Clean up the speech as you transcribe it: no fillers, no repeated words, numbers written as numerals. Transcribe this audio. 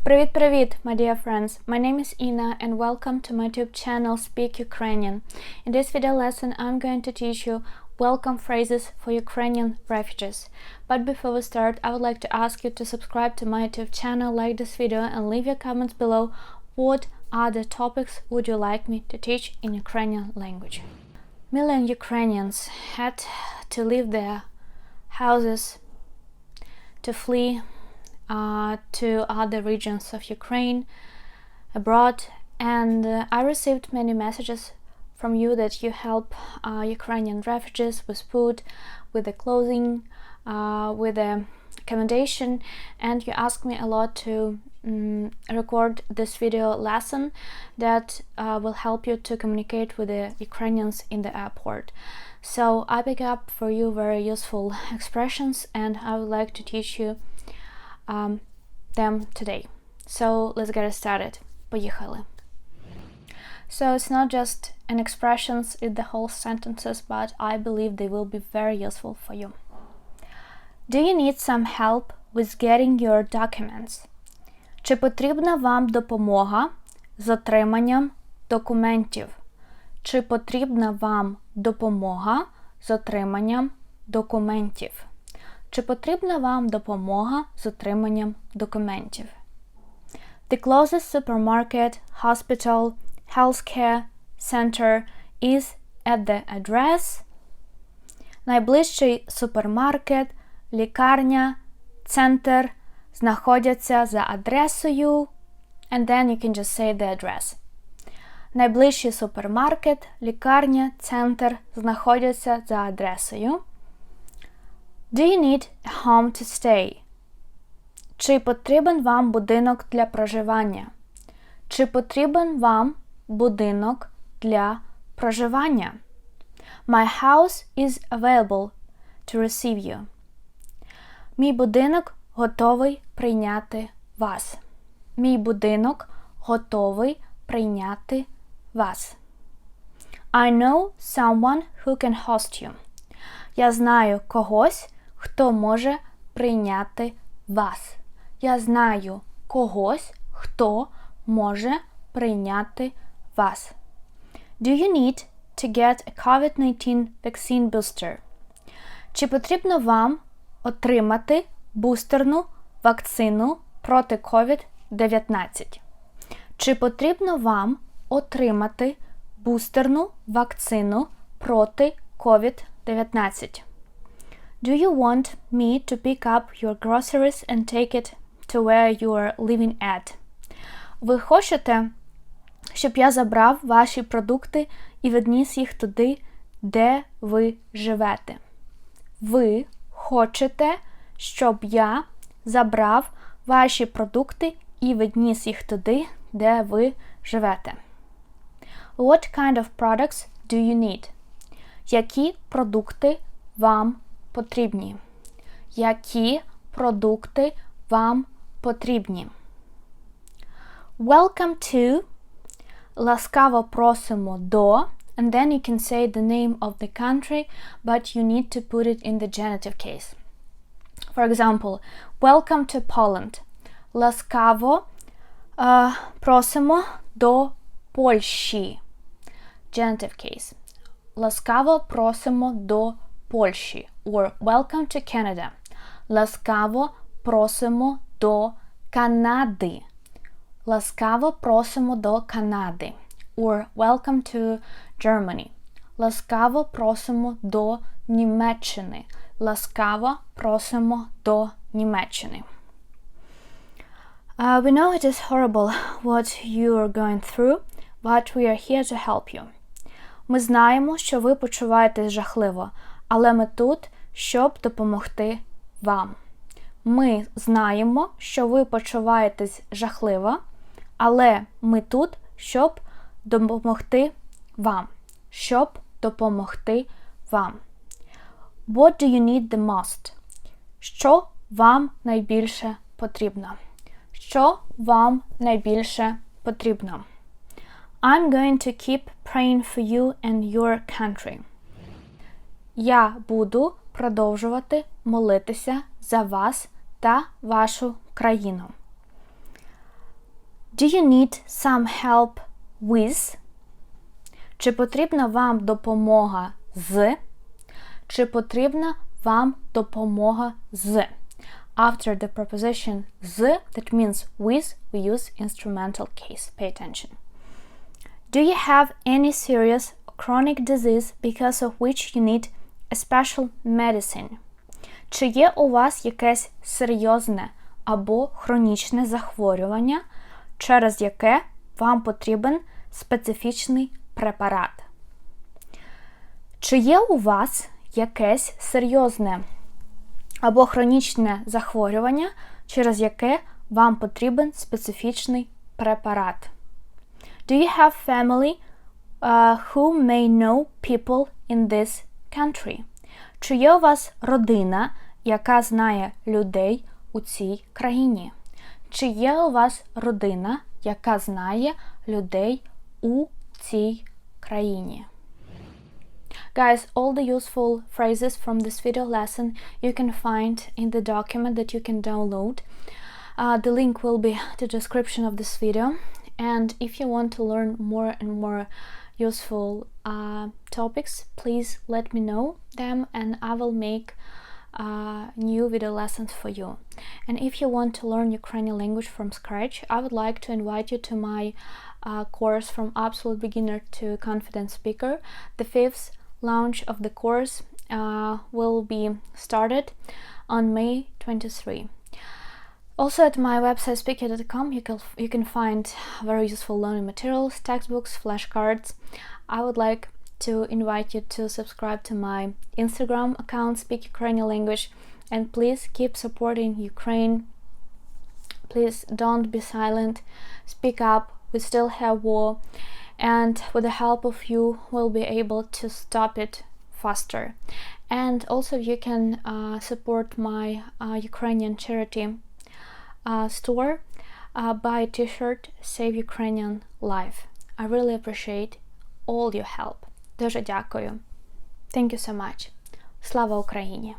Привіт-привіт, my dear friends. My name is Ina and welcome to my YouTube channel Speak Ukrainian. In this video lesson, I'm going to teach you welcome phrases for Ukrainian refugees. But before we start, I would like to ask you to subscribe to my YouTube channel, like this video, and leave your comments below. What other topics would you like me to teach in Ukrainian language? Million Ukrainians had to leave their houses, to flee to other regions of Ukraine, abroad, and I received many messages from you that you help Ukrainian refugees with food, with the clothing, with the accommodation, and you asked me a lot to record this video lesson that will help you to communicate with the Ukrainians in the airport. So I pick up for you very useful expressions and I would like to teach you them today. So let's get started. Поїхали. So it's not just an expressions, it's the whole sentences, but I believe they will be very useful for you. Do you need some help with getting your documents? Чи потрібна вам допомога з отриманням документів? Чи потрібна вам допомога з отриманням документів? Чи потрібна вам допомога з отриманням документів? The closest supermarket, hospital, healthcare center is at the address. Найближчий супермаркет, лікарня, центр знаходяться за адресою. And then you can just say the address. Найближчий супермаркет, лікарня, центр знаходяться за адресою. Do you need a home to stay? Чи потрібен вам будинок для проживання? Чи потрібен вам будинок для проживання? My house is available to receive you. Мій будинок готовий прийняти вас. Мій будинок готовий прийняти вас. I know someone who can host you. Я знаю когось, хто може прийняти вас. Я знаю когось, хто може прийняти вас. Do you need to get a COVID-19 vaccine booster? Чи потрібно вам отримати бустерну вакцину проти COVID-19? Чи потрібно вам отримати бустерну вакцину проти COVID-19? Do you want me to pick up your groceries and take it to where you are living at? Ви хочете, щоб я забрав ваші продукти і відніс їх туди, де ви живете? Ви хочете, щоб я забрав ваші продукти і відніс їх туди, де ви живете? What kind of products do you need? Які продукти вам потрібні? Які продукти вам потрібні? Welcome to, ласкаво просимо до, and then you can say the name of the country, but you need to put it in the genitive case. For example, welcome to Poland. Ласкаво просимо до Польщі. Genitive case. Ласкаво просимо до Польщі. Or welcome to Canada. Ласкаво просимо до Канади. Ласкаво просимо до Канади. Or welcome to Germany. Ласкаво просимо до Німеччини. Ласкаво просимо до Німеччини. We know it is horrible what you are going through, but we are here to help you. Ми знаємо, що ви почуваєтесь жахливо, але ми тут, щоб допомогти вам. Ми знаємо, що ви почуваєтесь жахливо, але ми тут, щоб допомогти вам. Щоб допомогти вам. What do you need the most? Що вам найбільше потрібно? Що вам найбільше потрібно? I'm going to keep praying for you and your country. Я буду продовжувати молитися за вас та вашу країну. Do you need some help with? Чи потрібна вам допомога з? Чи потрібна вам допомога з? After the preposition з, that means with, we use instrumental case. Pay attention. Do you have any serious chronic disease because of which you need a special medicine? Чи є у вас якесь серйозне або хронічне захворювання, через яке вам потрібен специфічний препарат? Чи є у вас якесь серйозне або хронічне захворювання, через яке вам потрібен специфічний препарат? Do you have family who may know people in this country? Чи є у вас родина, яка знає людей у цій країні? Чи є у вас родина, яка знає людей у цій країні? Guys, all the useful phrases from this video lesson you can find in the document that you can download. The link will be in the description of this video. And if you want to learn more and more useful topics, please let me know them and I will make new video lessons for you. And if you want to learn Ukrainian language from scratch, I would like to invite you to my course From Absolute Beginner to Confident Speaker. The 5th launch of the course will be started on May 23. Also at my website speaker.com you can find very useful learning materials, textbooks, flashcards. I would like to invite you to subscribe to my Instagram account, Speak Ukrainian Language, and please keep supporting Ukraine. Please don't be silent, speak up, we still have war, and with the help of you we'll be able to stop it faster. And also you can support my Ukrainian charity store, buy a t-shirt, Save Ukrainian Life. I really appreciate all your help. Дуже дякую. Thank you so much. Слава Україні!